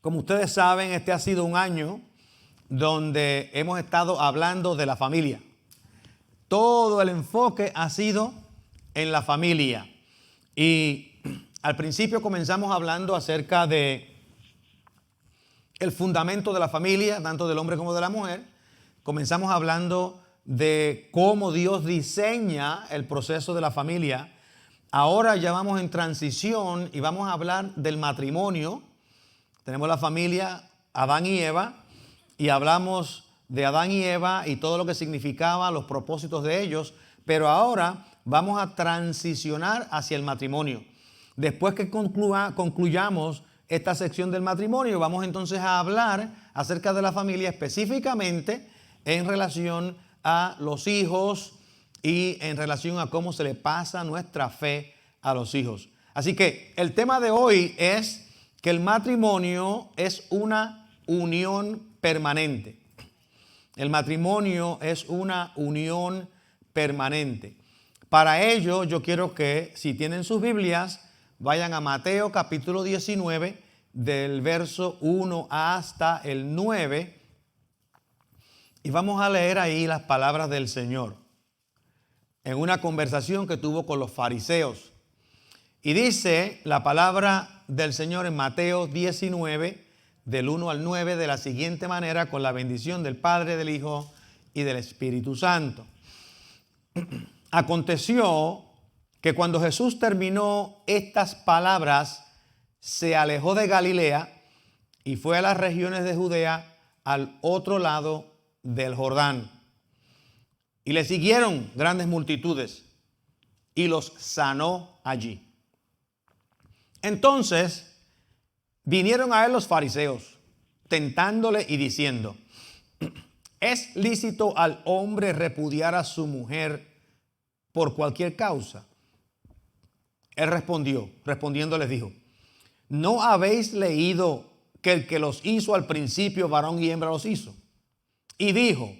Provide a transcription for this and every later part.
Como ustedes saben, este ha sido un año donde hemos estado hablando de la familia. Todo el enfoque ha sido en la familia. Y al principio comenzamos hablando acerca de el fundamento de la familia, tanto del hombre como de la mujer. Comenzamos hablando de cómo Dios diseña el proceso de la familia. Ahora ya vamos en transición y vamos a hablar del matrimonio. Tenemos la familia Adán y Eva y hablamos de Adán y Eva y todo lo que significaba, los propósitos de ellos, pero ahora vamos a transicionar hacia el matrimonio. Después que concluyamos esta sección del matrimonio, vamos entonces a hablar acerca de la familia específicamente en relación a los hijos y en relación a cómo se le pasa nuestra fe a los hijos. Así que el tema de hoy es que el matrimonio es una unión permanente. El matrimonio es una unión permanente. Para ello, yo quiero que, si tienen sus Biblias, vayan a Mateo capítulo 19, del verso 1 hasta el 9, y vamos a leer ahí las palabras del Señor en una conversación que tuvo con los fariseos. Y dice la palabra del Señor en Mateo 19, del 1 al 9, de la siguiente manera, con la bendición del Padre, del Hijo y del Espíritu Santo. Aconteció que cuando Jesús terminó estas palabras, se alejó de Galilea y fue a las regiones de Judea, al otro lado del Jordán. Y le siguieron grandes multitudes y los sanó allí. Entonces vinieron a él los fariseos, tentándole y diciendo: ¿es lícito al hombre repudiar a su mujer por cualquier causa? Él respondiendo les dijo: ¿no habéis leído que el que los hizo al principio, varón y hembra los hizo? Y dijo: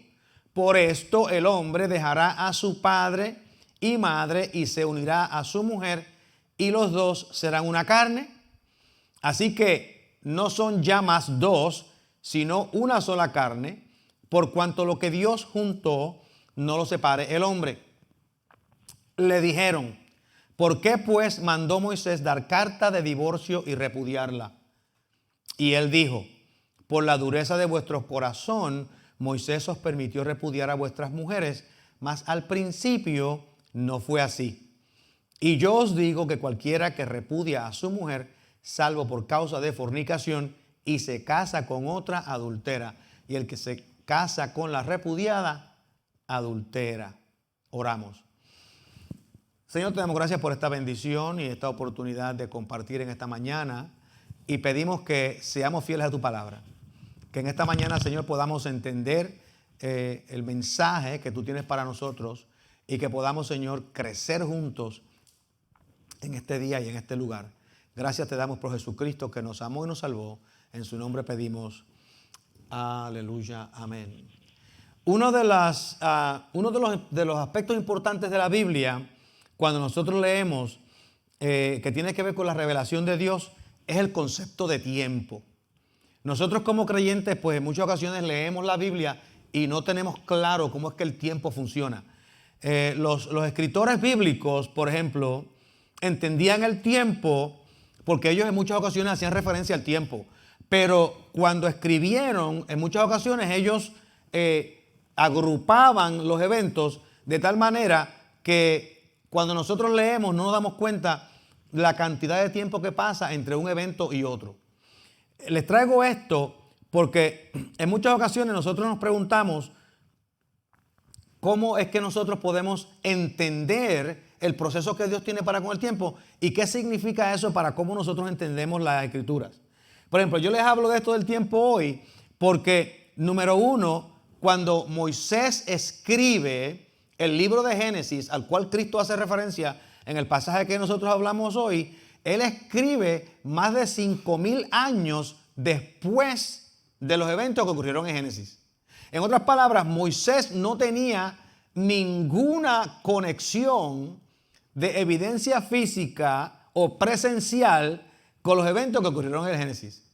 por esto el hombre dejará a su padre y madre y se unirá a su mujer, y los dos serán una carne. Así que no son ya más dos, sino una sola carne, por cuanto lo que Dios juntó no lo separe el hombre. Le dijeron: ¿por qué pues mandó Moisés dar carta de divorcio y repudiarla? Y él dijo: por la dureza de vuestro corazón, Moisés os permitió repudiar a vuestras mujeres, mas al principio no fue así. Y yo os digo que cualquiera que repudia a su mujer, salvo por causa de fornicación, y se casa con otra, adultera. Y el que se casa con la repudiada, adultera. Oramos. Señor, te damos gracias por esta bendición y esta oportunidad de compartir en esta mañana. Y pedimos que seamos fieles a tu palabra. Que en esta mañana, Señor, podamos entender el mensaje que tú tienes para nosotros. Y que podamos, Señor, crecer juntos en este día y en este lugar. Gracias te damos por Jesucristo, que nos amó y nos salvó. En su nombre pedimos. Aleluya. Amén. Uno de los aspectos importantes de la Biblia, cuando nosotros leemos, que tiene que ver con la revelación de Dios, es el concepto de tiempo. Nosotros como creyentes, pues en muchas ocasiones leemos la Biblia y no tenemos claro cómo es que el tiempo funciona. Los escritores bíblicos, por ejemplo, entendían el tiempo porque ellos en muchas ocasiones hacían referencia al tiempo. Pero cuando escribieron, en muchas ocasiones ellos agrupaban los eventos de tal manera que cuando nosotros leemos no nos damos cuenta la cantidad de tiempo que pasa entre un evento y otro. Les traigo esto porque en muchas ocasiones nosotros nos preguntamos cómo es que nosotros podemos entender el proceso que Dios tiene para con el tiempo y qué significa eso para cómo nosotros entendemos las Escrituras. Por ejemplo, yo les hablo de esto del tiempo hoy porque, número uno, cuando Moisés escribe el libro de Génesis, al cual Cristo hace referencia en el pasaje que nosotros hablamos hoy, él escribe más de 5,000 años después de los eventos que ocurrieron en Génesis. En otras palabras, Moisés no tenía ninguna conexión de evidencia física o presencial con los eventos que ocurrieron en el Génesis.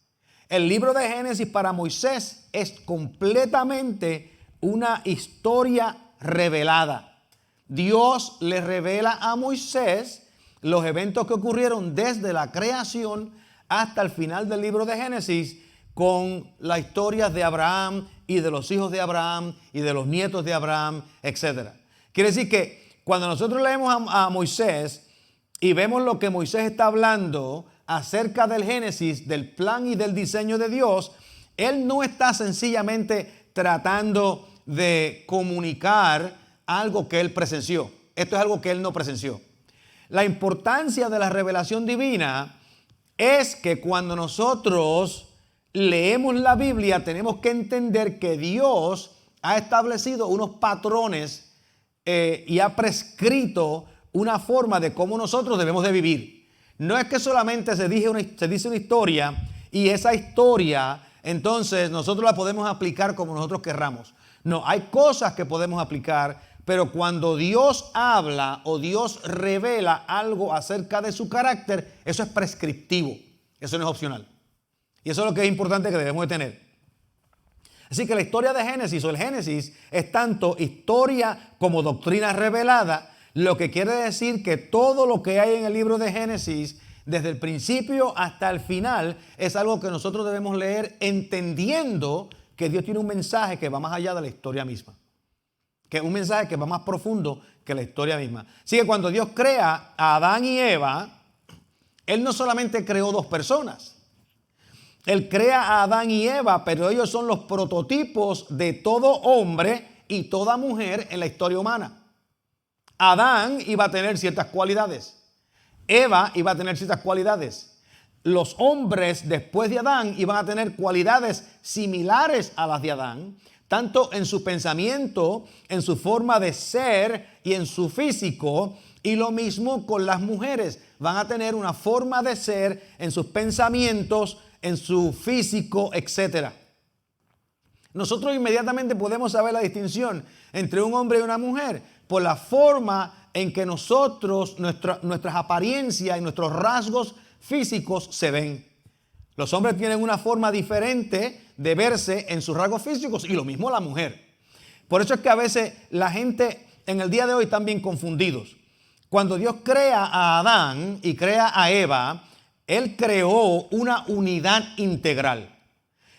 El libro de Génesis para Moisés es completamente una historia revelada. Dios le revela a Moisés los eventos que ocurrieron desde la creación hasta el final del libro de Génesis, con las historias de Abraham y de los hijos de Abraham y de los nietos de Abraham, etc. Quiere decir que cuando nosotros leemos a Moisés y vemos lo que Moisés está hablando acerca del Génesis, del plan y del diseño de Dios, él no está sencillamente tratando de comunicar algo que él presenció. Esto es algo que él no presenció. La importancia de la revelación divina es que cuando nosotros leemos la Biblia, tenemos que entender que Dios ha establecido unos patrones y ha prescrito una forma de cómo nosotros debemos de vivir. No es que solamente se dice una historia y esa historia entonces nosotros la podemos aplicar como nosotros querramos. No, hay cosas que podemos aplicar, pero cuando Dios habla o Dios revela algo acerca de su carácter, eso es prescriptivo, eso no es opcional. Y eso es lo que es importante que debemos de tener. Así que la historia de Génesis o el Génesis es tanto historia como doctrina revelada, lo que quiere decir que todo lo que hay en el libro de Génesis, desde el principio hasta el final, es algo que nosotros debemos leer entendiendo que Dios tiene un mensaje que va más allá de la historia misma. Que es un mensaje que va más profundo que la historia misma. Así que cuando Dios crea a Adán y Eva, Él no solamente creó dos personas. Él crea a Adán y Eva, pero ellos son los prototipos de todo hombre y toda mujer en la historia humana. Adán iba a tener ciertas cualidades. Eva iba a tener ciertas cualidades. Los hombres después de Adán iban a tener cualidades similares a las de Adán, tanto en su pensamiento, en su forma de ser y en su físico. Y lo mismo con las mujeres. Van a tener una forma de ser en sus pensamientos, en su físico, etc. Nosotros inmediatamente podemos saber la distinción entre un hombre y una mujer por la forma en que nosotros, nuestras apariencias y nuestros rasgos físicos se ven. Los hombres tienen una forma diferente de verse en sus rasgos físicos y lo mismo la mujer. Por eso es que a veces la gente en el día de hoy están bien confundidos. Cuando Dios crea a Adán y crea a Eva, Él creó una unidad integral.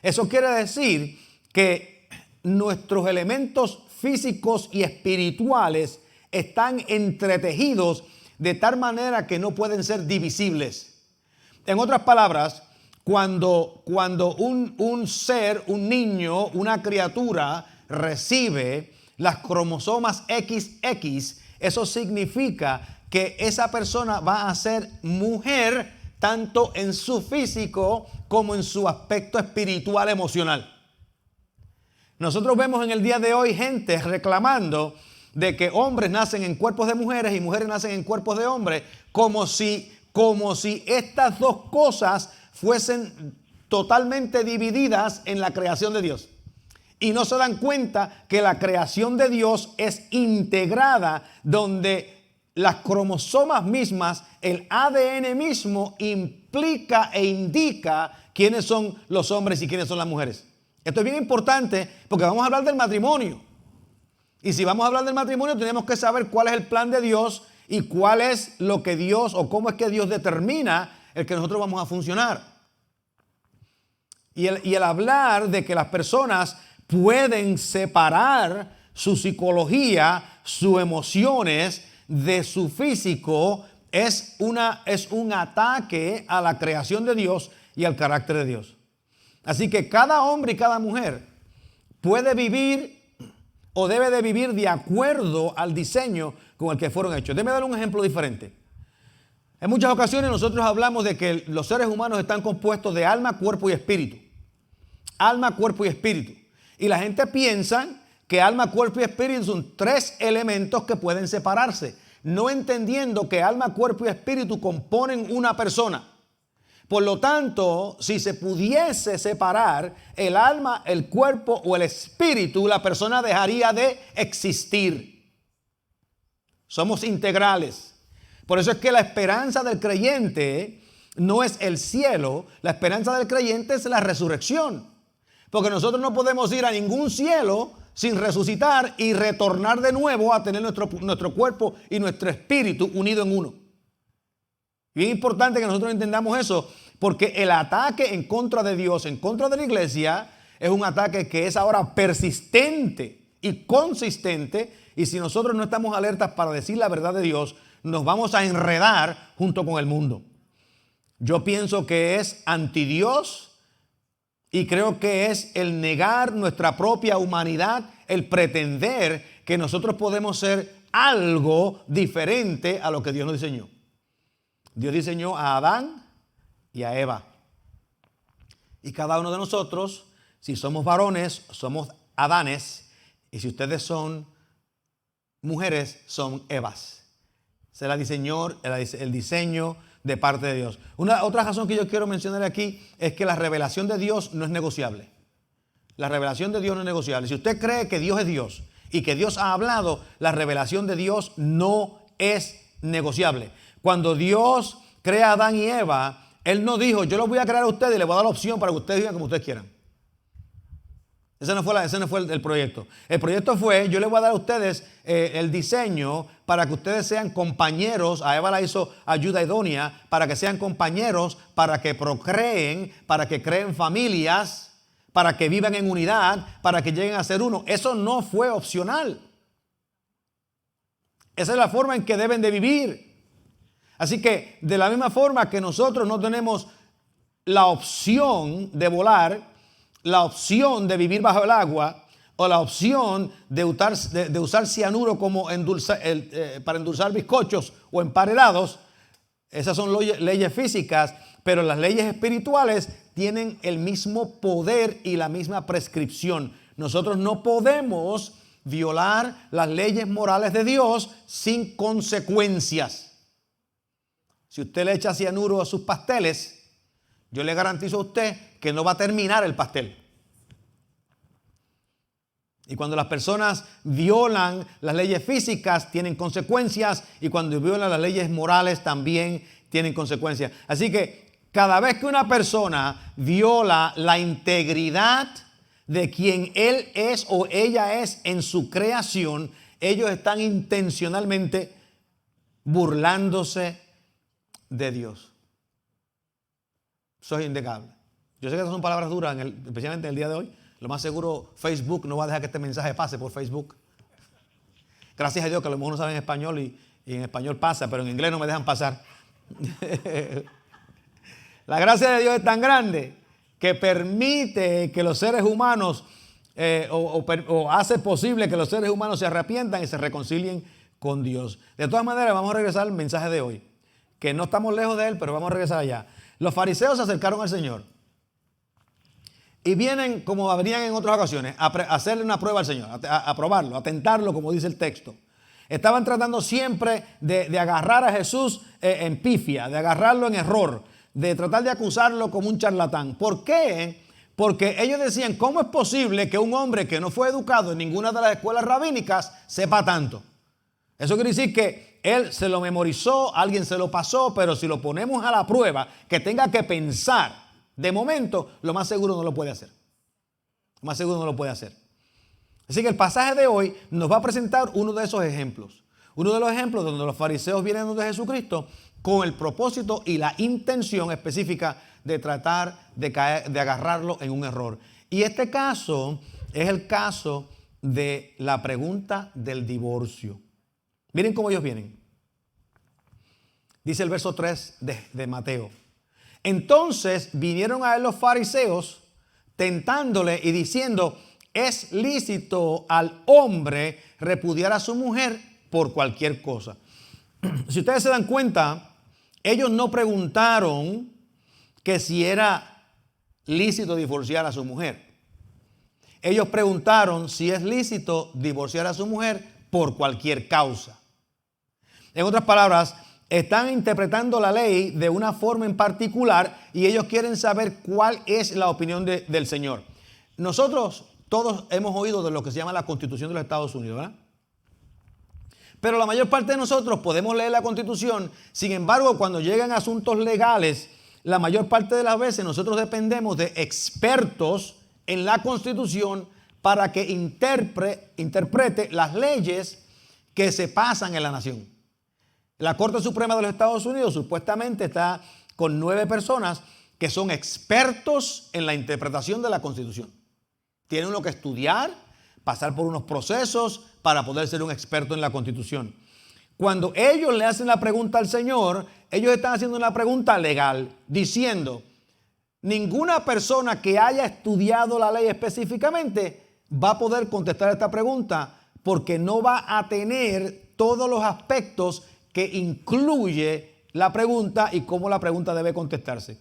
Eso quiere decir que nuestros elementos físicos y espirituales están entretejidos de tal manera que no pueden ser divisibles. En otras palabras, cuando un ser, un niño, una criatura recibe las cromosomas XX, eso significa que esa persona va a ser mujer tanto en su físico como en su aspecto espiritual emocional. Nosotros vemos en el día de hoy gente reclamando de que hombres nacen en cuerpos de mujeres y mujeres nacen en cuerpos de hombres, como si estas dos cosas fuesen totalmente divididas en la creación de Dios. Y no se dan cuenta que la creación de Dios es integrada, donde las cromosomas mismas, el ADN mismo implica e indica quiénes son los hombres y quiénes son las mujeres. Esto es bien importante porque vamos a hablar del matrimonio. Y si vamos a hablar del matrimonio, tenemos que saber cuál es el plan de Dios y cuál es lo que Dios o cómo es que Dios determina el que nosotros vamos a funcionar. Y el hablar de que las personas pueden separar su psicología, sus emociones de su físico, es un ataque a la creación de Dios y al carácter de Dios. Así que cada hombre y cada mujer puede vivir o debe de vivir de acuerdo al diseño con el que fueron hechos. Déjame dar un ejemplo diferente. En muchas ocasiones nosotros hablamos de que los seres humanos están compuestos de alma, cuerpo y espíritu. Alma, cuerpo y espíritu. Y la gente piensa que alma, cuerpo y espíritu son tres elementos que pueden separarse, no entendiendo que alma, cuerpo y espíritu componen una persona. Por lo tanto, si se pudiese separar el alma, el cuerpo o el espíritu, la persona dejaría de existir. Somos integrales. Por eso es que la esperanza del creyente no es el cielo, la esperanza del creyente es la resurrección. Porque nosotros no podemos ir a ningún cielo sin resucitar y retornar de nuevo a tener nuestro cuerpo y nuestro espíritu unido en uno. Bien importante que nosotros entendamos eso, porque el ataque en contra de Dios, en contra de la iglesia, es un ataque que es ahora persistente y consistente. Y si nosotros no estamos alertas para decir la verdad de Dios, nos vamos a enredar junto con el mundo. Yo pienso que es antidios y creo que es el negar nuestra propia humanidad, el pretender que nosotros podemos ser algo diferente a lo que Dios nos diseñó. Dios diseñó a Adán y a Eva. Y cada uno de nosotros, si somos varones, somos Adanes, y si ustedes son mujeres, son Evas. Se la diseñó el diseño de parte de Dios. Otra razón que yo quiero mencionar aquí es que la revelación de Dios no es negociable. La revelación de Dios no es negociable. Si usted cree que Dios es Dios y que Dios ha hablado, la revelación de Dios no es negociable. Cuando Dios crea a Adán y Eva, Él no dijo, yo los voy a crear a ustedes y les voy a dar la opción para que ustedes vivan como ustedes quieran. Ese no fue el proyecto. El proyecto fue, yo les voy a dar a ustedes el diseño para que ustedes sean compañeros. A Eva la hizo ayuda idónea para que sean compañeros, para que procreen, para que creen familias, para que vivan en unidad, para que lleguen a ser uno. Eso no fue opcional. Esa es la forma en que deben de vivir. Así que de la misma forma que nosotros no tenemos la opción de volar, la opción de vivir bajo el agua o la opción de usar cianuro como para endulzar bizcochos o emparedados, esas son leyes físicas, pero las leyes espirituales tienen el mismo poder y la misma prescripción. Nosotros no podemos violar las leyes morales de Dios sin consecuencias. Si usted le echa cianuro a sus pasteles, yo le garantizo a usted que no va a terminar el pastel. Y cuando las personas violan las leyes físicas, tienen consecuencias. Y cuando violan las leyes morales, también tienen consecuencias. Así que cada vez que una persona viola la integridad de quien él es o ella es en su creación, ellos están intencionalmente burlándose de Dios. Eso es innegable. Yo sé que esas son palabras duras, especialmente en el día de hoy. Lo más seguro, Facebook no va a dejar que este mensaje pase por Facebook. Gracias a Dios que a lo mejor no saben español y en español pasa, pero en inglés no me dejan pasar. La gracia de Dios es tan grande que permite que los seres humanos, o hace posible que los seres humanos se arrepientan y se reconcilien con Dios. De todas maneras, vamos a regresar al mensaje de hoy, que no estamos lejos de él, pero vamos a regresar allá. Los fariseos se acercaron al Señor y vienen, como venían en otras ocasiones, a hacerle una prueba al Señor, a probarlo, a tentarlo, como dice el texto. Estaban tratando siempre de agarrar a Jesús en pifia, de agarrarlo en error, de tratar de acusarlo como un charlatán. ¿Por qué? Porque ellos decían, ¿cómo es posible que un hombre que no fue educado en ninguna de las escuelas rabínicas sepa tanto? Eso quiere decir que él se lo memorizó, alguien se lo pasó, pero si lo ponemos a la prueba, que tenga que pensar, de momento, lo más seguro no lo puede hacer. Lo más seguro no lo puede hacer. Así que el pasaje de hoy nos va a presentar uno de esos ejemplos. Uno de los ejemplos donde los fariseos vienen donde Jesucristo con el propósito y la intención específica de tratar de agarrarlo en un error. Y este caso es el caso de la pregunta del divorcio. Miren cómo ellos vienen. Dice el verso 3 de Mateo. Entonces vinieron a él los fariseos tentándole y diciendo, es lícito al hombre repudiar a su mujer por cualquier cosa. Si ustedes se dan cuenta, ellos no preguntaron que si era lícito divorciar a su mujer. Ellos preguntaron si es lícito divorciar a su mujer por cualquier causa. En otras palabras, están interpretando la ley de una forma en particular y ellos quieren saber cuál es la opinión del Señor. Nosotros todos hemos oído de lo que se llama la Constitución de los Estados Unidos, ¿verdad? Pero la mayor parte de nosotros podemos leer la Constitución. Sin embargo, cuando llegan asuntos legales la mayor parte de las veces nosotros dependemos de expertos en la Constitución para que interprete las leyes que se pasan en la nación. La Corte Suprema de los Estados Unidos supuestamente está con 9 personas que son expertos en la interpretación de la Constitución. Tienen uno que estudiar, pasar por unos procesos para poder ser un experto en la Constitución. Cuando ellos le hacen la pregunta al Señor, ellos están haciendo una pregunta legal, diciendo, ninguna persona que haya estudiado la ley específicamente va a poder contestar esta pregunta porque no va a tener todos los aspectos que incluye la pregunta y cómo la pregunta debe contestarse.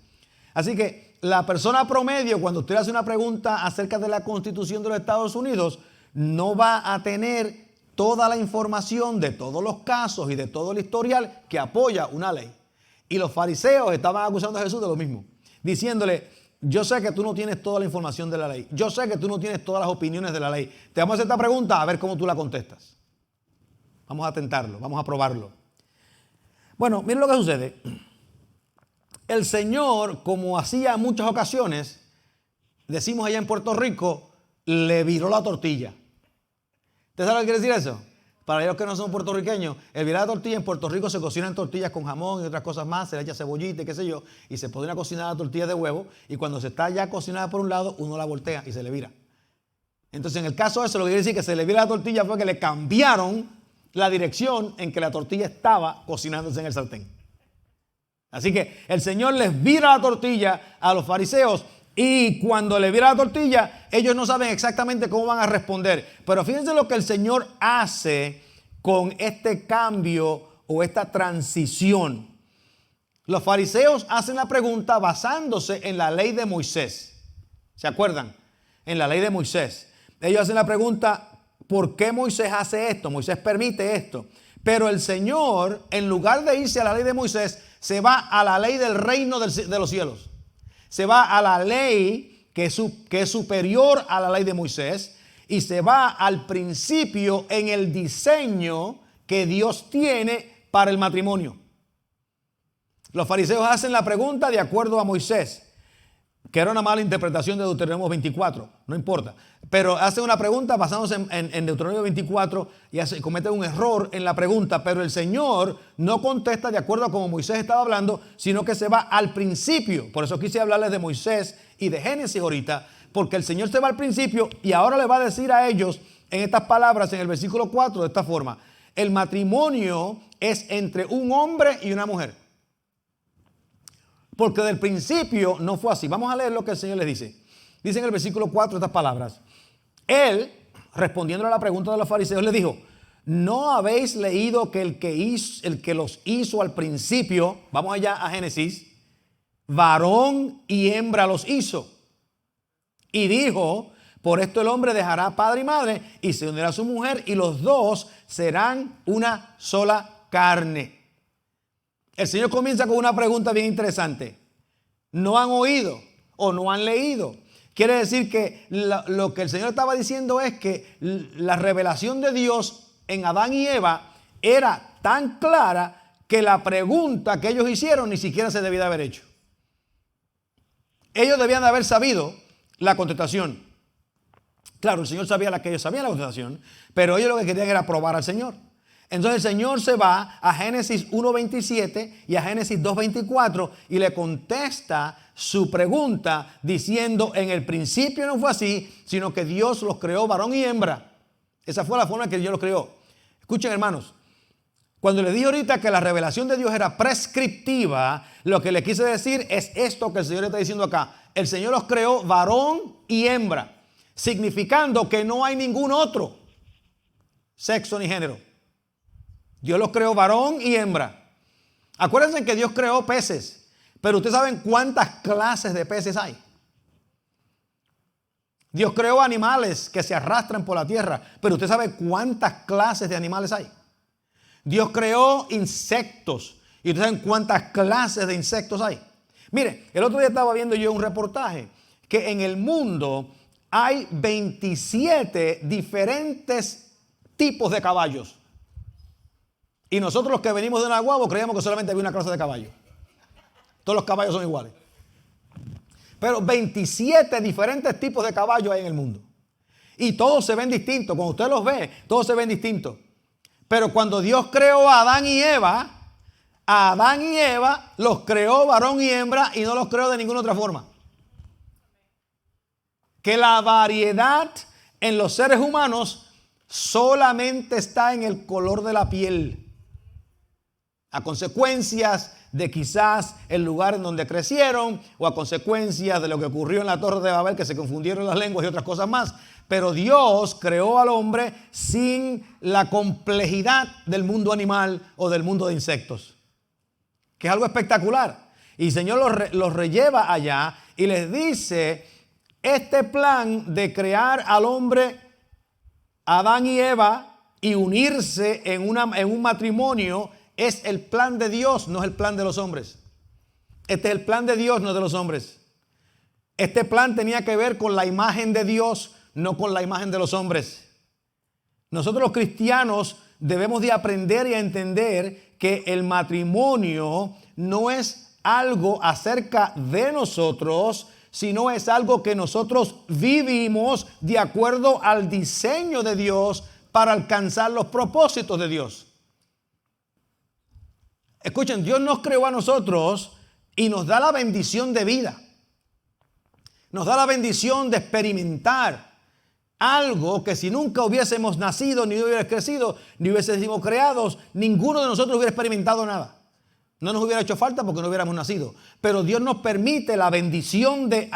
Así que la persona promedio, cuando usted hace una pregunta acerca de la Constitución de los Estados Unidos, no va a tener toda la información de todos los casos y de todo el historial que apoya una ley. Y los fariseos estaban acusando a Jesús de lo mismo, diciéndole, yo sé que tú no tienes toda la información de la ley, yo sé que tú no tienes todas las opiniones de la ley. Te vamos a hacer esta pregunta a ver cómo tú la contestas. Vamos a tentarlo, vamos a probarlo. Bueno, miren lo que sucede. El Señor, como hacía en muchas ocasiones, decimos allá en Puerto Rico, le viró la tortilla. ¿Usted sabe lo que quiere decir eso? Para ellos que no son puertorriqueños, el virar la tortilla en Puerto Rico se cocinan tortillas con jamón y otras cosas más, se le echa cebollita y qué sé yo, y se pone a cocinar la tortilla de huevo, y cuando se está ya cocinada por un lado, uno la voltea y se le vira. Entonces, en el caso de eso, lo que quiere decir que se le vira la tortilla fue que le cambiaron la dirección en que la tortilla estaba cocinándose en el sartén. Así que el Señor les vira la tortilla a los fariseos. Y cuando le vira la tortilla, ellos no saben exactamente cómo van a responder. Pero fíjense lo que el Señor hace con este cambio o esta transición. Los fariseos hacen la pregunta basándose en la ley de Moisés. ¿Se acuerdan? En la ley de Moisés. Ellos hacen la pregunta, ¿por qué Moisés hace esto? Moisés permite esto. Pero el Señor, en lugar de irse a la ley de Moisés, se va a la ley del reino de los cielos. Se va a la ley que es superior a la ley de Moisés y se va al principio en el diseño que Dios tiene para el matrimonio. Los fariseos hacen la pregunta de acuerdo a Moisés, que era una mala interpretación de Deuteronomio 24, no importa. Pero hacen una pregunta basándose en Deuteronomio 24 y cometen un error en la pregunta, pero el Señor no contesta de acuerdo a como Moisés estaba hablando, sino que se va al principio. Por eso quise hablarles de Moisés y de Génesis ahorita, porque el Señor se va al principio y ahora le va a decir a ellos en estas palabras, en el versículo 4, de esta forma: el matrimonio es entre un hombre y una mujer. Porque del principio no fue así. Vamos a leer lo que el Señor les dice. Dice en el versículo 4 estas palabras. Él, respondiendo a la pregunta de los fariseos, les dijo, ¿no habéis leído que el que los hizo al principio, vamos allá a Génesis, varón y hembra los hizo? Y dijo, por esto el hombre dejará padre y madre y se unirá a su mujer y los dos serán una sola carne. El Señor comienza con una pregunta bien interesante. ¿No han oído o no han leído? Quiere decir que lo que el Señor estaba diciendo es que la revelación de Dios en Adán y Eva era tan clara que la pregunta que ellos hicieron ni siquiera se debía de haber hecho. Ellos debían de haber sabido la contestación. Claro, el Señor sabía que ellos sabían la contestación, pero ellos lo que querían era probar al Señor. Entonces el Señor se va a Génesis 1:27 y a Génesis 2:24 y le contesta su pregunta diciendo, en el principio no fue así, sino que Dios los creó varón y hembra. Esa fue la forma en que Dios los creó. Escuchen, hermanos, cuando les dije ahorita que la revelación de Dios era prescriptiva, lo que le quise decir es esto que el Señor está diciendo acá. El Señor los creó varón y hembra, significando que no hay ningún otro sexo ni género. Dios los creó varón y hembra. Acuérdense que Dios creó peces, pero ustedes saben cuántas clases de peces hay. Dios creó animales que se arrastran por la tierra, pero usted sabe cuántas clases de animales hay. Dios creó insectos y ustedes saben cuántas clases de insectos hay. Mire, el otro día estaba viendo yo un reportaje que en el mundo hay 27 diferentes tipos de caballos. Y nosotros los que venimos de Naguabo creíamos que solamente había una clase de caballo. Todos los caballos son iguales. Pero 27 diferentes tipos de caballos hay en el mundo. Y todos se ven distintos. Cuando usted los ve, todos se ven distintos. Pero cuando Dios creó a Adán y Eva los creó varón y hembra y no los creó de ninguna otra forma. Que la variedad en los seres humanos solamente está en el color de la piel. A consecuencias de quizás el lugar en donde crecieron o a consecuencias de lo que ocurrió en la Torre de Babel, que se confundieron las lenguas y otras cosas más. Pero Dios creó al hombre sin la complejidad del mundo animal o del mundo de insectos, que es algo espectacular. Y el Señor los relleva allá y les dice, este plan de crear al hombre, Adán y Eva, y unirse en un matrimonio, es el plan de Dios, no es el plan de los hombres. Este es el plan de Dios, no de los hombres. Este plan tenía que ver con la imagen de Dios, no con la imagen de los hombres. Nosotros los cristianos debemos de aprender y a entender que el matrimonio no es algo acerca de nosotros, sino es algo que nosotros vivimos de acuerdo al diseño de Dios para alcanzar los propósitos de Dios. Escuchen, Dios nos creó a nosotros y nos da la bendición de vida. Nos da la bendición de experimentar algo que si nunca hubiésemos nacido, ni hubiéramos crecido, ni hubiésemos creados, ninguno de nosotros hubiera experimentado nada. No nos hubiera hecho falta porque no hubiéramos nacido. Pero Dios nos permite la bendición de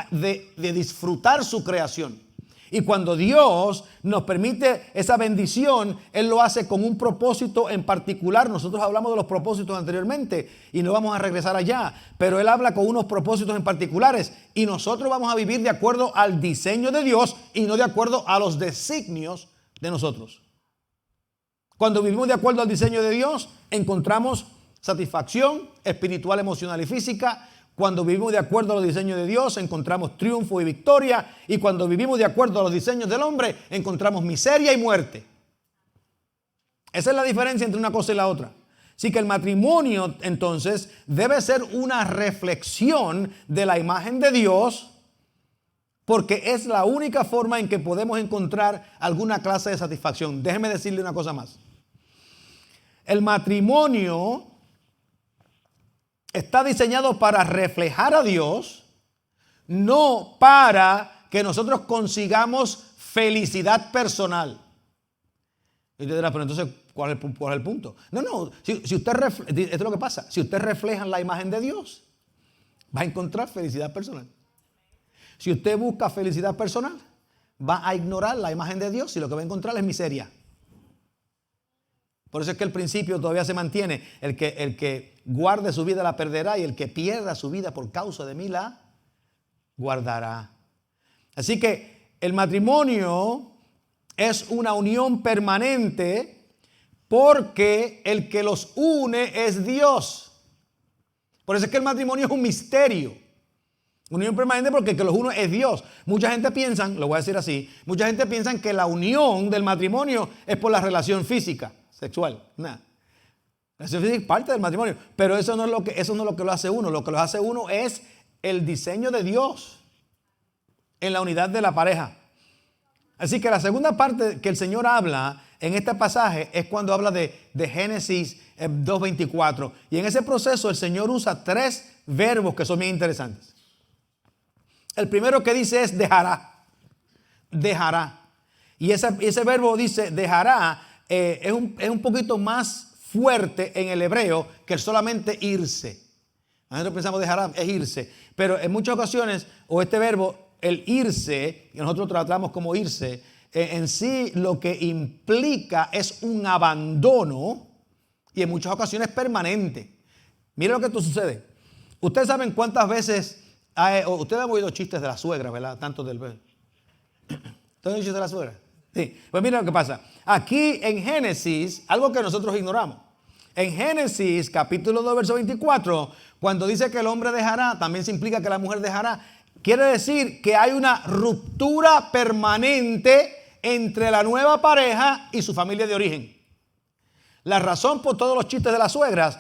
disfrutar su creación. Y cuando Dios nos permite esa bendición, Él lo hace con un propósito en particular. Nosotros hablamos de los propósitos anteriormente y no vamos a regresar allá. Pero Él habla con unos propósitos en particulares y nosotros vamos a vivir de acuerdo al diseño de Dios y no de acuerdo a los designios de nosotros. Cuando vivimos de acuerdo al diseño de Dios, encontramos satisfacción espiritual, emocional y física. Cuando vivimos de acuerdo a los diseños de Dios, encontramos triunfo y victoria. Y cuando vivimos de acuerdo a los diseños del hombre, encontramos miseria y muerte. Esa es la diferencia entre una cosa y la otra. Así que el matrimonio, entonces, debe ser una reflexión de la imagen de Dios, porque es la única forma en que podemos encontrar alguna clase de satisfacción. Déjeme decirle una cosa más. El matrimonio está diseñado para reflejar a Dios, no para que nosotros consigamos felicidad personal. Y usted dirá, pero entonces, ¿cuál es el punto? No, si usted esto es lo que pasa. Si usted refleja la imagen de Dios, va a encontrar felicidad personal. Si usted busca felicidad personal, va a ignorar la imagen de Dios y lo que va a encontrar es miseria. Por eso es que el principio todavía se mantiene. El que guarde su vida la perderá y el que pierda su vida por causa de mí la guardará. Así que el matrimonio es una unión permanente porque el que los une es Dios. Por eso es que el matrimonio es un misterio. Unión permanente porque el que los une es Dios. Mucha gente piensa, lo voy a decir así, mucha gente piensa que la unión del matrimonio es por la relación física. Sexual, nada. La relación física es parte del matrimonio, pero eso no es lo que lo hace uno. Lo que lo hace uno es el diseño de Dios en la unidad de la pareja. Así que la segunda parte que el Señor habla en este pasaje es cuando habla de Génesis 2:24. Y en ese proceso el Señor usa 3 verbos que son bien interesantes. El primero que dice es dejará. Dejará. Y ese verbo dice dejará. Es un poquito más fuerte en el hebreo que solamente irse. Nosotros pensamos dejar es irse, pero en muchas ocasiones, o este verbo, el irse, que nosotros tratamos como irse, en sí lo que implica es un abandono y en muchas ocasiones permanente. Mire lo que esto sucede. Ustedes saben cuántas veces, ustedes han oído chistes de la suegra, ¿verdad? Tanto del... ¿Ustedes han oído chistes de la suegra? Sí, pues mira lo que pasa. Aquí en Génesis, algo que nosotros ignoramos. En Génesis, capítulo 2, verso 24, cuando dice que el hombre dejará, también se implica que la mujer dejará. Quiere decir que hay una ruptura permanente entre la nueva pareja y su familia de origen. La razón por todos los chistes de las suegras,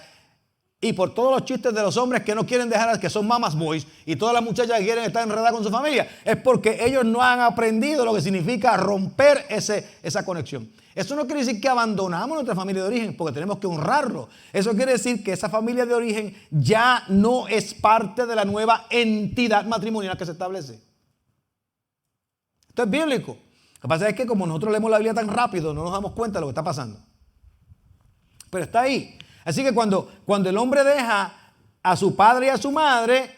Y por todos los chistes de los hombres que no quieren dejar, que son mamas boys, y todas las muchachas que quieren estar enredadas con su familia, es porque ellos no han aprendido lo que significa romper esa conexión. Eso no quiere decir que abandonamos nuestra familia de origen, porque tenemos que honrarlo. Eso quiere decir que esa familia de origen ya no es parte de la nueva entidad matrimonial que se establece. Esto es bíblico. Lo que pasa es que como nosotros leemos la Biblia tan rápido, no nos damos cuenta de lo que está pasando. Pero está ahí. Así que cuando el hombre deja a su padre y a su madre,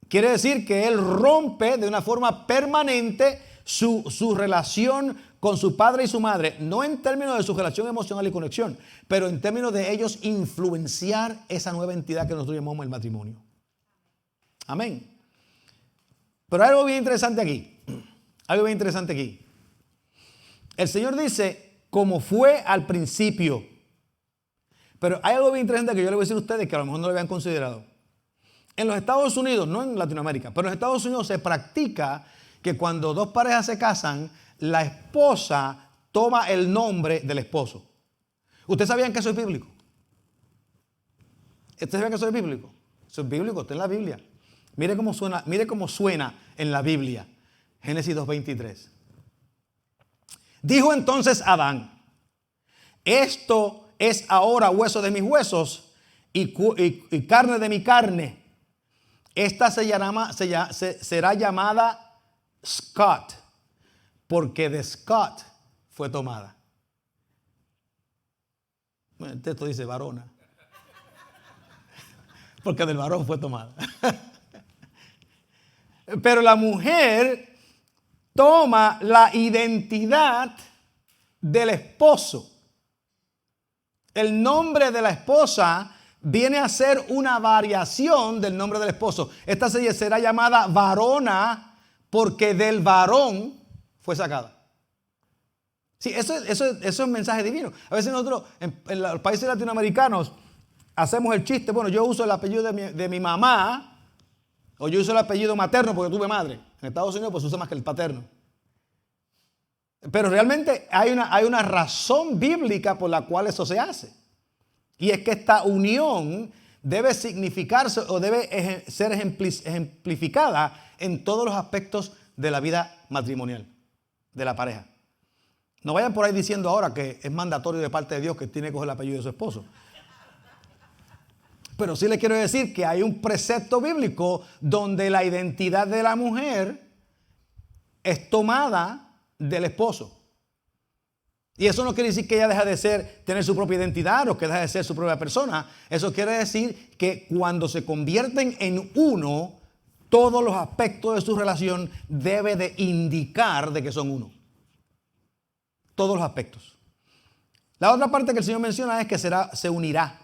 quiere decir que él rompe de una forma permanente su relación con su padre y su madre, no en términos de su relación emocional y conexión, pero en términos de ellos influenciar esa nueva entidad que nosotros llamamos el matrimonio. Amén. Pero hay algo bien interesante aquí. Algo bien interesante aquí. El Señor dice, como fue al principio. Pero hay algo bien interesante que yo le voy a decir a ustedes que a lo mejor no lo habían considerado. En los Estados Unidos, no en Latinoamérica, pero en los Estados Unidos se practica que cuando dos parejas se casan, la esposa toma el nombre del esposo. ¿Ustedes sabían que eso es bíblico? ¿Ustedes sabían que eso es bíblico? Eso es bíblico, está en la Biblia. Mire cómo suena en la Biblia. Génesis 2:23. Dijo entonces Adán, esto es ahora hueso de mis huesos y carne de mi carne. Esta será llamada Scott, porque de Scott fue tomada. Bueno, el texto dice varona, porque del varón fue tomada. Pero la mujer toma la identidad del esposo. El nombre de la esposa viene a ser una variación del nombre del esposo. Esta será llamada varona porque del varón fue sacada. Sí, eso es un mensaje divino. A veces nosotros en los países latinoamericanos hacemos el chiste, bueno, yo uso el apellido de mi mamá, o yo uso el apellido materno porque tuve madre. En Estados Unidos pues usa más que el paterno. Pero realmente hay una razón bíblica por la cual eso se hace. Y es que esta unión debe significarse o debe ser ejemplificada en todos los aspectos de la vida matrimonial de la pareja. No vayan por ahí diciendo ahora que es mandatorio de parte de Dios que tiene que coger el apellido de su esposo. Pero sí les quiero decir que hay un precepto bíblico donde la identidad de la mujer es tomada del esposo. Y eso no quiere decir que ella deja de tener su propia identidad o que deja de ser su propia persona. Eso quiere decir que cuando se convierten en uno, todos los aspectos de su relación debe de indicar de que son uno. Todos los aspectos. La otra parte que el Señor menciona es que se unirá,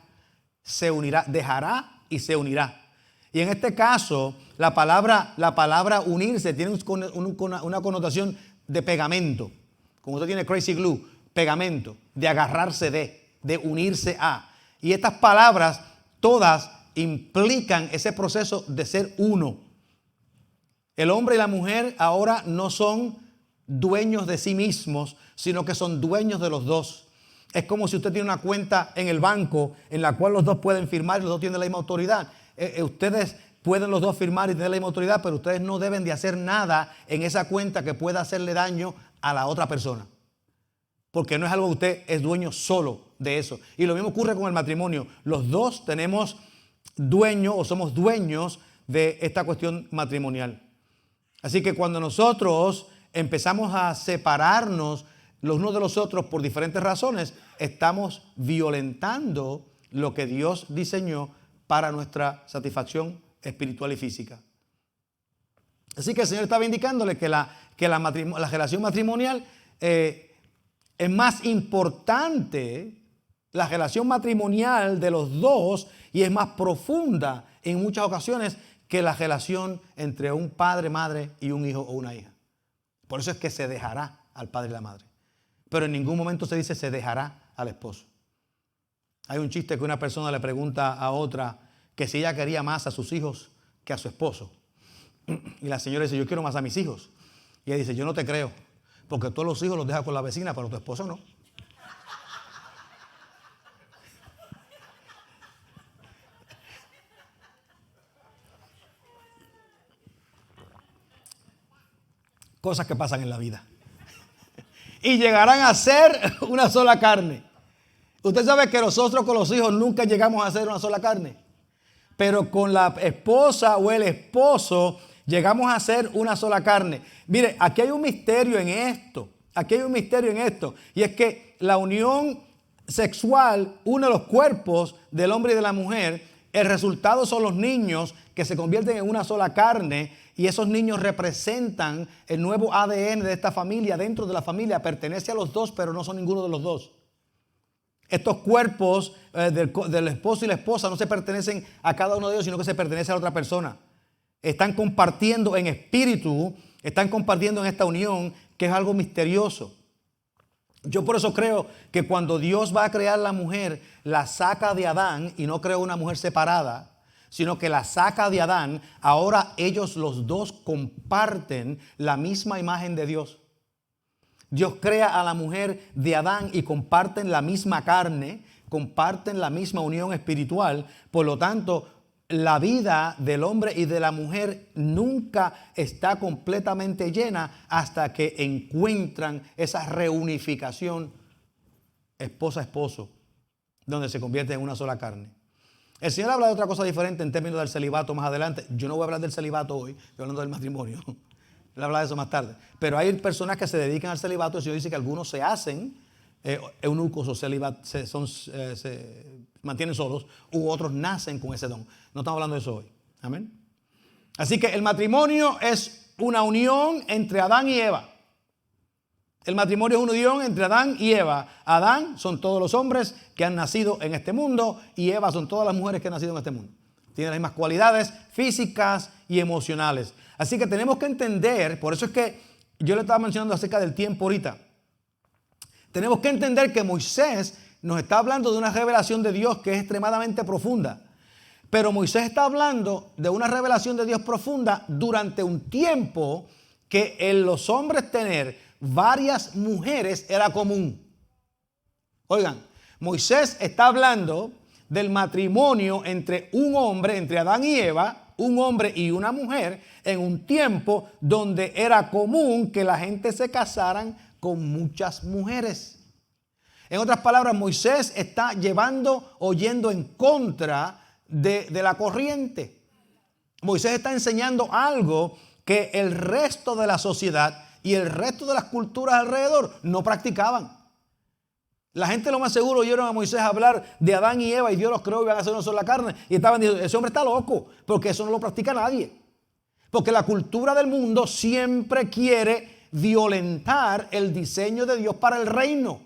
dejará y se unirá. Y en este caso, la palabra unirse tiene una connotación de pegamento. Como usted tiene crazy glue, pegamento, de agarrarse de unirse a. Y estas palabras todas implican ese proceso de ser uno. El hombre y la mujer ahora no son dueños de sí mismos, sino que son dueños de los dos. Es como si usted tiene una cuenta en el banco en la cual los dos pueden firmar y los dos tienen la misma autoridad. Ustedes pueden los dos firmar y tener la misma autoridad, pero ustedes no deben de hacer nada en esa cuenta que pueda hacerle daño a la otra persona. Porque no es algo que usted es dueño solo de eso. Y lo mismo ocurre con el matrimonio. Los dos tenemos dueño o somos dueños de esta cuestión matrimonial. Así que cuando nosotros empezamos a separarnos los unos de los otros por diferentes razones, estamos violentando lo que Dios diseñó para nuestra satisfacción espiritual y física. Así que el Señor estaba indicándole que la relación matrimonial es más importante, la relación matrimonial de los dos, y es más profunda en muchas ocasiones que la relación entre un padre, madre y un hijo o una hija. Por eso es que se dejará al padre y la madre. Pero en ningún momento se dice se dejará al esposo. Hay un chiste que una persona le pregunta a otra que si ella quería más a sus hijos que a su esposo. Y la señora dice, yo quiero más a mis hijos. Y ella dice, yo no te creo, porque todos los hijos los dejas con la vecina, pero tu esposo no. Cosas que pasan en la vida. Y llegarán a ser una sola carne. Usted sabe que nosotros con los hijos nunca llegamos a ser una sola carne. Pero con la esposa o el esposo llegamos a ser una sola carne. Mire, aquí hay un misterio en esto. Aquí hay un misterio en esto. Y es que la unión sexual une los cuerpos del hombre y de la mujer. El resultado son los niños que se convierten en una sola carne. Y esos niños representan el nuevo ADN de esta familia. Dentro de la familia pertenece a los dos, pero no son ninguno de los dos. Estos cuerpos del esposo y la esposa no se pertenecen a cada uno de ellos, sino que se pertenece a la otra persona. Están compartiendo en espíritu, están compartiendo en esta unión, que es algo misterioso. Yo por eso creo que cuando Dios va a crear la mujer, la saca de Adán y no creó una mujer separada, sino que la saca de Adán. Ahora ellos los dos comparten la misma imagen de Dios. Dios crea a la mujer de Adán y comparten la misma carne, comparten la misma unión espiritual. Por lo tanto, la vida del hombre y de la mujer nunca está completamente llena hasta que encuentran esa reunificación esposa-esposo, donde se convierte en una sola carne. El Señor habla de otra cosa diferente en términos del celibato más adelante. Yo no voy a hablar del celibato hoy, estoy hablando del matrimonio. Él habla de eso más tarde. Pero hay personas que se dedican al celibato. El Señor dice que algunos se hacen eunucos o se mantienen solos, u otros nacen con ese don. No estamos hablando de eso hoy. Amén. Así que el matrimonio es una unión entre Adán y Eva. El matrimonio es una unión entre Adán y Eva. Adán son todos los hombres que han nacido en este mundo y Eva son todas las mujeres que han nacido en este mundo. Tienen las mismas cualidades físicas y emocionales. Así que tenemos que entender, por eso es que yo le estaba mencionando acerca del tiempo ahorita. Tenemos que entender que Moisés nos está hablando de una revelación de Dios que es extremadamente profunda. Pero Moisés está hablando de una revelación de Dios profunda durante un tiempo que en los hombres tener varias mujeres era común. Oigan, Moisés está hablando del matrimonio entre un hombre, entre Adán y Eva, un hombre y una mujer, en un tiempo donde era común que la gente se casaran con muchas mujeres. En otras palabras, Moisés está yendo en contra de la corriente. Moisés está enseñando algo que el resto de la sociedad y el resto de las culturas alrededor no practicaban. La gente lo más seguro oyeron a Moisés hablar de Adán y Eva y Dios los creó y iban a hacer una sola carne. Y estaban diciendo, ese hombre está loco, porque eso no lo practica nadie. Porque la cultura del mundo siempre quiere violentar el diseño de Dios para el reino.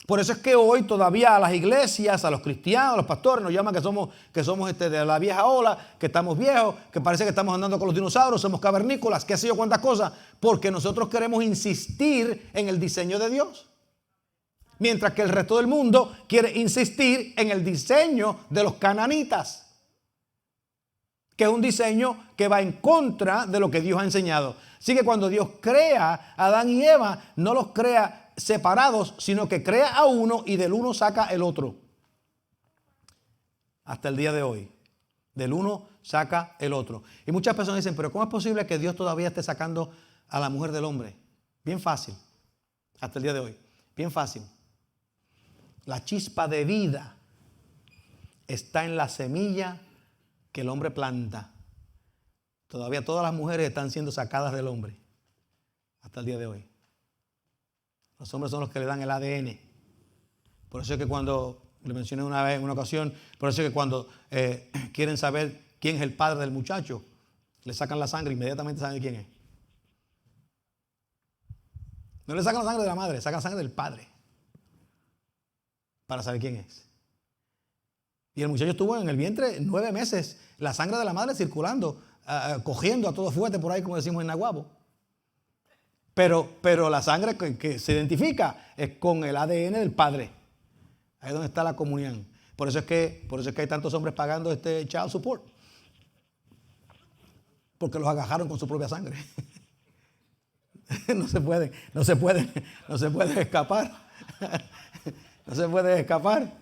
Por eso es que hoy todavía a las iglesias, a los cristianos, a los pastores nos llaman que somos de la vieja ola, que estamos viejos, que parece que estamos andando con los dinosaurios, somos cavernícolas, qué sé yo cuántas cosas, porque nosotros queremos insistir en el diseño de Dios. Mientras que el resto del mundo quiere insistir en el diseño de los cananitas, que es un diseño que va en contra de lo que Dios ha enseñado. Así que cuando Dios crea a Adán y Eva, no los crea separados, sino que crea a uno y del uno saca el otro. Hasta el día de hoy. Del uno saca el otro. Y muchas personas dicen, pero ¿cómo es posible que Dios todavía esté sacando a la mujer del hombre? Bien fácil. Hasta el día de hoy. Bien fácil. La chispa de vida está en la semilla que el hombre planta. Todavía todas las mujeres están siendo sacadas del hombre. Hasta el día de hoy. Los hombres son los que le dan el ADN. Por eso es que cuando, le mencioné una vez en una ocasión, por eso es que cuando quieren saber quién es el padre del muchacho, le sacan la sangre, inmediatamente saben quién es. No le sacan la sangre de la madre, le sacan la sangre del padre. Para saber quién es. Y el muchacho estuvo en el vientre 9 meses, la sangre de la madre circulando, cogiendo a todo fuerte por ahí, como decimos en Naguabo. Pero la sangre que se identifica es con el ADN del padre. Ahí es donde está la comunión. Por eso es que hay tantos hombres pagando este child support. Porque los agajaron con su propia sangre. No se puede escapar. No se puede escapar.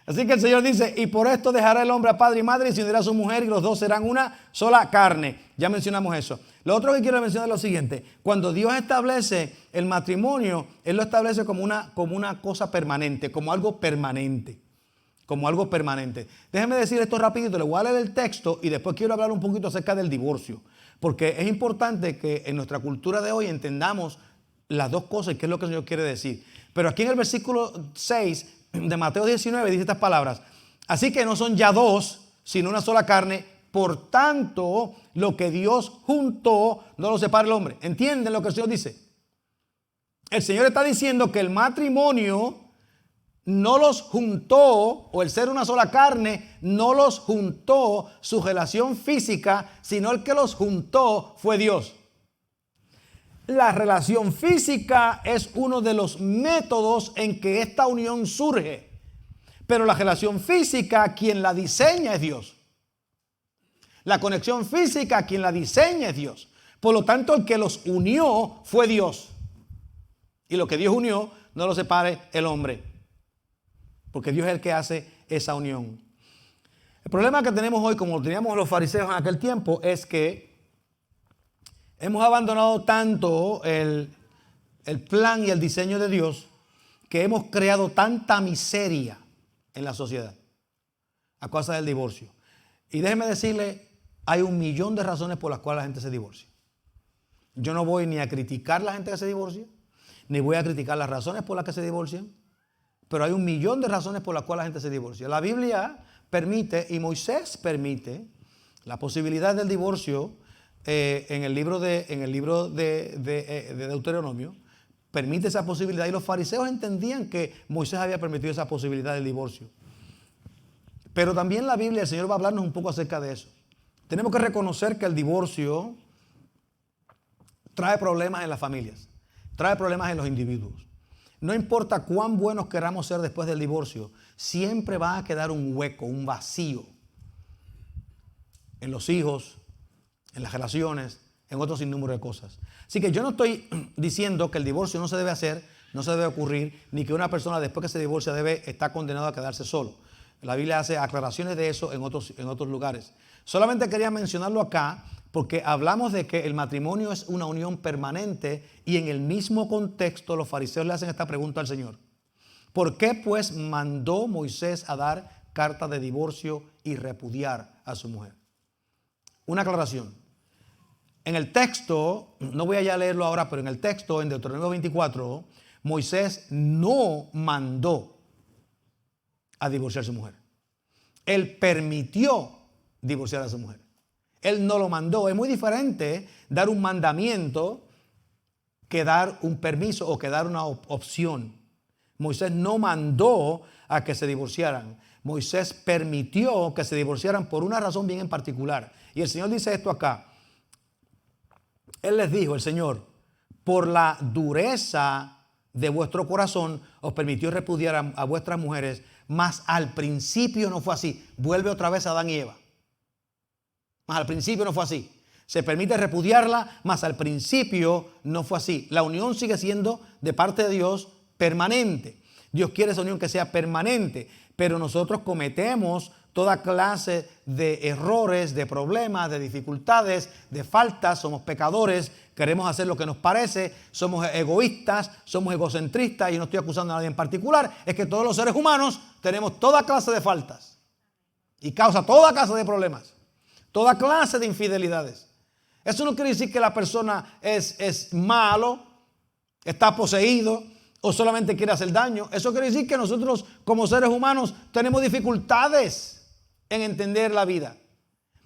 Así que el Señor dice, y por esto dejará el hombre a padre y madre y se unirá a su mujer y los dos serán una sola carne. Ya mencionamos eso. Lo otro que quiero mencionar es lo siguiente. Cuando Dios establece el matrimonio, Él lo establece como una cosa permanente, como algo permanente. Como algo permanente. Déjenme decir esto rapidito, le voy a leer el texto y después quiero hablar un poquito acerca del divorcio. Porque es importante que en nuestra cultura de hoy entendamos las dos cosas y qué es lo que el Señor quiere decir. Pero aquí en el versículo 6 de Mateo 19 dice estas palabras. Así que no son ya dos, sino una sola carne. Por tanto, lo que Dios juntó, no lo separa el hombre. ¿Entienden lo que el Señor dice? El Señor está diciendo que el matrimonio no los juntó, o el ser una sola carne, no los juntó su relación física, sino el que los juntó fue Dios. La relación física es uno de los métodos en que esta unión surge. Pero la relación física, quien la diseña es Dios. La conexión física, quien la diseña es Dios. Por lo tanto, el que los unió fue Dios. Y lo que Dios unió, no lo separe el hombre. Porque Dios es el que hace esa unión. El problema que tenemos hoy, como teníamos los fariseos en aquel tiempo, es que hemos abandonado tanto el plan y el diseño de Dios que hemos creado tanta miseria en la sociedad a causa del divorcio. Y déjeme decirle, hay 1.000.000 de razones por las cuales la gente se divorcia. Yo no voy ni a criticar a la gente que se divorcia, ni voy a criticar las razones por las que se divorcian, pero hay 1.000.000 de razones por las cuales la gente se divorcia. La Biblia permite, y Moisés permite, la posibilidad del divorcio en el libro de Deuteronomio, permite esa posibilidad. Y los fariseos entendían que Moisés había permitido esa posibilidad del divorcio. Pero también la Biblia, el Señor va a hablarnos un poco acerca de eso. Tenemos que reconocer que el divorcio trae problemas en las familias, trae problemas en los individuos. No importa cuán buenos queramos ser después del divorcio, siempre va a quedar un hueco, un vacío en los hijos, en las relaciones, en otro sinnúmero de cosas. Así que yo no estoy diciendo que el divorcio no se debe hacer, no se debe ocurrir, ni que una persona después que se divorcia está condenado a quedarse solo. La Biblia hace aclaraciones de eso en otros lugares. Solamente quería mencionarlo acá porque hablamos de que el matrimonio es una unión permanente y en el mismo contexto los fariseos le hacen esta pregunta al Señor. ¿Por qué pues mandó Moisés a dar carta de divorcio y repudiar a su mujer? Una aclaración. En el texto, no voy a ya leerlo ahora, pero en el texto, en Deuteronomio 24, Moisés no mandó a divorciar a su mujer. Él permitió divorciar a su mujer. Él no lo mandó. Es muy diferente dar un mandamiento que dar un permiso o que dar una opción. Moisés no mandó a que se divorciaran. Moisés permitió que se divorciaran por una razón bien en particular. Y el Señor dice esto acá. Él les dijo, el Señor, por la dureza de vuestro corazón os permitió repudiar a vuestras mujeres, mas al principio no fue así. Vuelve otra vez a Adán y Eva. Mas al principio no fue así. Se permite repudiarla, mas al principio no fue así. La unión sigue siendo de parte de Dios permanente. Dios quiere esa unión que sea permanente, pero nosotros cometemos toda clase de errores, de problemas, de dificultades, de faltas. Somos pecadores, queremos hacer lo que nos parece, somos egoístas, somos egocentristas, y no estoy acusando a nadie en particular. Es que todos los seres humanos tenemos toda clase de faltas y causa toda clase de problemas, toda clase de infidelidades. Eso no quiere decir que la persona es malo, está poseído o solamente quiere hacer daño. Eso quiere decir que nosotros como seres humanos tenemos dificultades en entender la vida.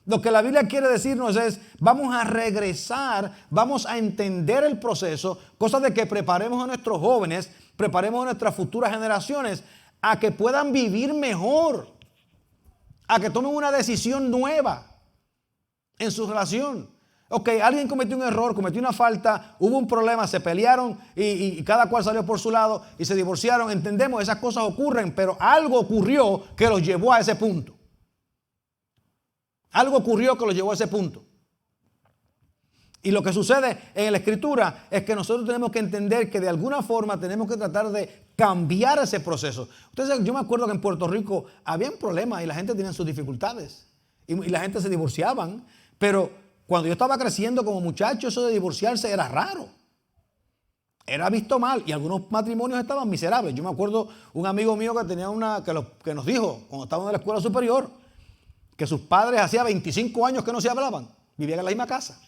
Lo que la Biblia quiere decirnos es, vamos a regresar, vamos a entender el proceso, cosa de que preparemos a nuestros jóvenes, preparemos a nuestras futuras generaciones a que puedan vivir mejor, a que tomen una decisión nueva en su relación. Ok, alguien cometió un error, cometió una falta, hubo un problema, se pelearon y cada cual salió por su lado y se divorciaron. Entendemos, esas cosas ocurren, pero algo ocurrió que los llevó a ese punto. Algo ocurrió que los llevó a ese punto. Y lo que sucede en la Escritura es que nosotros tenemos que entender que de alguna forma tenemos que tratar de cambiar ese proceso. Ustedes, yo me acuerdo que en Puerto Rico habían problemas y la gente tenía sus dificultades y la gente se divorciaban, pero cuando yo estaba creciendo como muchacho, eso de divorciarse era raro. Era visto mal y algunos matrimonios estaban miserables. Yo me acuerdo un amigo mío que tenía que nos dijo, cuando estábamos en la escuela superior, que sus padres hacía 25 años que no se hablaban, vivían en la misma casa.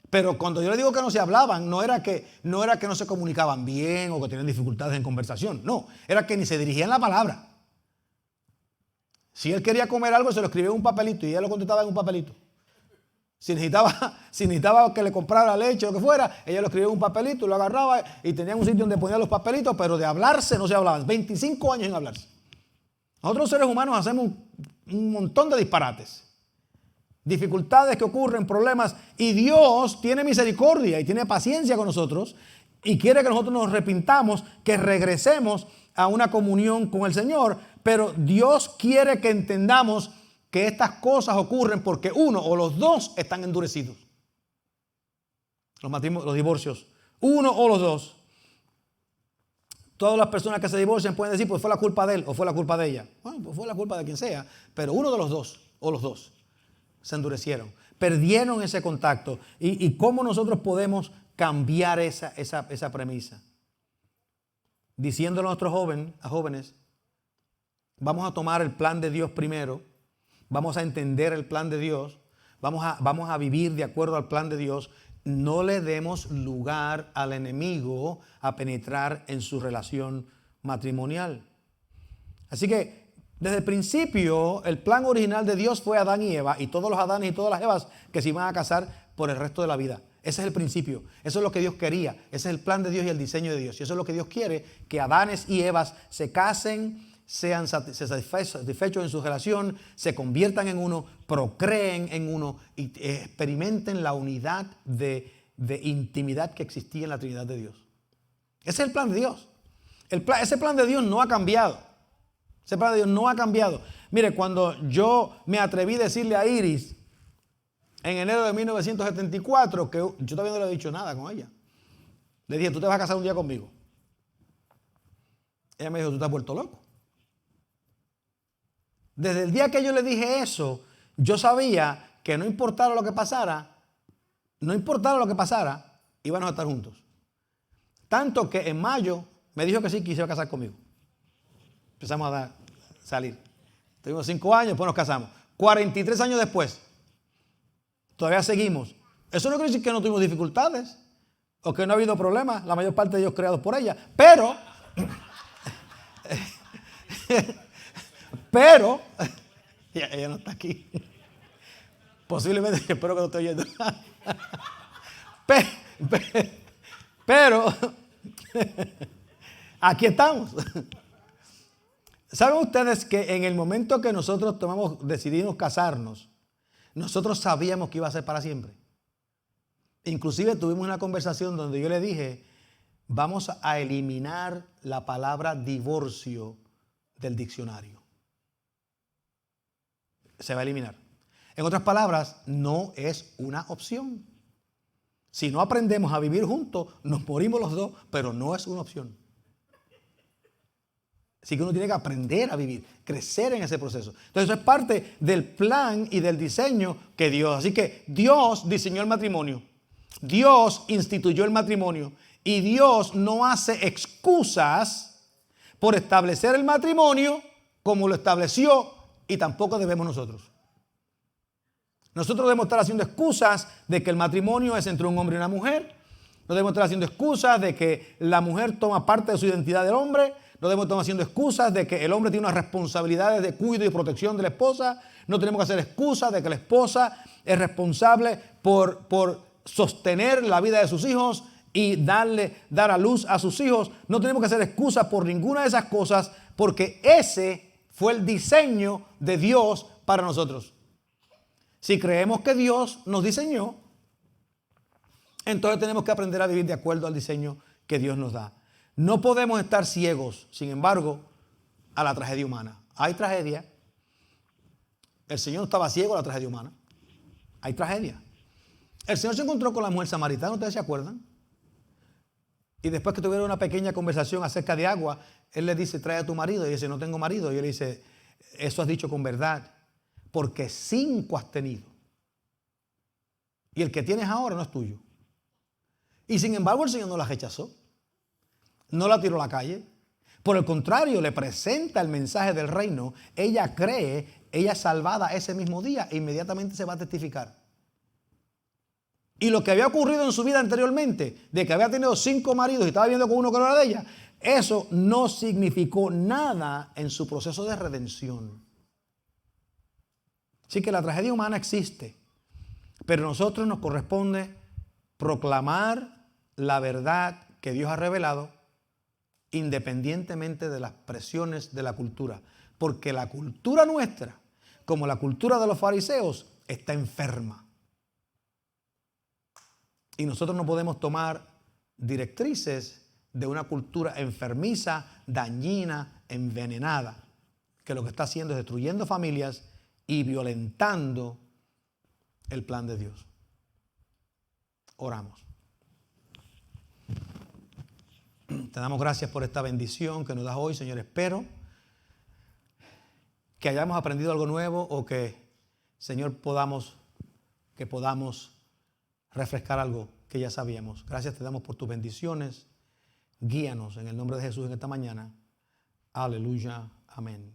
Pero cuando yo le digo que no se hablaban, no era que no se comunicaban bien o que tenían dificultades en conversación, no, era que ni se dirigían la palabra. Si él quería comer algo, se lo escribía en un papelito y ella lo contestaba en un papelito. Si necesitaba que le comprara leche o lo que fuera, ella lo escribía en un papelito, lo agarraba y tenían un sitio donde ponía los papelitos, pero de hablarse no se hablaban. 25 años sin hablarse. Nosotros seres humanos hacemos un montón de disparates. Dificultades que ocurren, problemas, y Dios tiene misericordia y tiene paciencia con nosotros y quiere que nosotros nos arrepintamos, que regresemos a una comunión con el Señor, pero Dios quiere que entendamos que estas cosas ocurren porque uno o los dos están endurecidos. Los divorcios, uno o los dos. Todas las personas que se divorcian pueden decir, pues fue la culpa de él o fue la culpa de ella. Bueno, pues fue la culpa de quien sea, pero uno de los dos o los dos se endurecieron, perdieron ese contacto. ¿Y cómo nosotros podemos cambiar esa premisa? Diciéndole a nuestros jóvenes, vamos a tomar el plan de Dios primero, vamos a entender el plan de Dios, vamos a vivir de acuerdo al plan de Dios. No le demos lugar al enemigo a penetrar en su relación matrimonial. Así que desde el principio, el plan original de Dios fue Adán y Eva, y todos los Adanes y todas las Evas que se iban a casar por el resto de la vida. Ese es el principio, eso es lo que Dios quería, ese es el plan de Dios y el diseño de Dios. Y eso es lo que Dios quiere, que Adanes y Evas se casen, sean satisfechos en su relación, se conviertan en uno, procreen en uno y experimenten la unidad de intimidad que existía en la Trinidad de Dios. Ese es el plan de Dios. Ese plan de Dios no ha cambiado. Ese plan de Dios no ha cambiado. Mire, cuando yo me atreví a decirle a Iris en enero de 1974, que yo todavía no le he dicho nada con ella. Le dije, tú te vas a casar un día conmigo. Ella me dijo, tú te has vuelto loco. Desde el día que yo le dije eso, yo sabía que no importara lo que pasara, íbamos a estar juntos. Tanto que en mayo me dijo que sí, que se iba a casar conmigo. Empezamos a salir. Tuvimos 5 años, después nos casamos. 43 años después, todavía seguimos. Eso no quiere decir que no tuvimos dificultades o que no ha habido problemas, la mayor parte de ellos creados por ella. Pero ella no está aquí. Posiblemente, espero que no esté oyendo. Pero aquí estamos. ¿Saben ustedes que en el momento que nosotros decidimos casarnos, nosotros sabíamos que iba a ser para siempre? Inclusive tuvimos una conversación donde yo le dije, vamos a eliminar la palabra divorcio del diccionario. Se va a eliminar. En otras palabras, no es una opción. Si no aprendemos a vivir juntos, nos morimos los dos, pero no es una opción. Así que uno tiene que aprender a vivir, crecer en ese proceso. Entonces eso es parte del plan y del diseño que Dios. Así que Dios diseñó el matrimonio. Dios instituyó el matrimonio. Y Dios no hace excusas por establecer el matrimonio como lo estableció, y tampoco debemos nosotros. Nosotros debemos estar haciendo excusas de que el matrimonio es entre un hombre y una mujer. No debemos estar haciendo excusas de que la mujer toma parte de su identidad del hombre. No debemos estar haciendo excusas de que el hombre tiene unas responsabilidades de cuidado y protección de la esposa. No tenemos que hacer excusas de que la esposa es responsable por sostener la vida de sus hijos y dar a luz a sus hijos. No tenemos que hacer excusas por ninguna de esas cosas, porque ese fue el diseño de Dios para nosotros. Si creemos que Dios nos diseñó, entonces tenemos que aprender a vivir de acuerdo al diseño que Dios nos da. No podemos estar ciegos, sin embargo, a la tragedia humana. Hay tragedia. El Señor no estaba ciego a la tragedia humana. Hay tragedia. El Señor se encontró con la mujer samaritana, ¿ustedes se acuerdan? Y después que tuvieron una pequeña conversación acerca de agua, él le dice, trae a tu marido. Y dice, no tengo marido. Y él dice, eso has dicho con verdad, porque 5 has tenido. Y el que tienes ahora no es tuyo. Y sin embargo el Señor no la rechazó. No la tiró a la calle. Por el contrario, le presenta el mensaje del reino. Ella cree, ella es salvada ese mismo día e inmediatamente se va a testificar. Y lo que había ocurrido en su vida anteriormente, de que había tenido 5 maridos y estaba viviendo con uno que no era de ella, eso no significó nada en su proceso de redención. Así que la tragedia humana existe, pero a nosotros nos corresponde proclamar la verdad que Dios ha revelado independientemente de las presiones de la cultura. Porque la cultura nuestra, como la cultura de los fariseos, está enferma. Y nosotros no podemos tomar directrices de una cultura enfermiza, dañina, envenenada, que lo que está haciendo es destruyendo familias y violentando el plan de Dios. Oramos. Te damos gracias por esta bendición que nos das hoy, Señor. Espero que hayamos aprendido algo nuevo o que, Señor, podamos refrescar algo que ya sabíamos. Gracias te damos por tus bendiciones. Guíanos en el nombre de Jesús en esta mañana. Aleluya. Amén.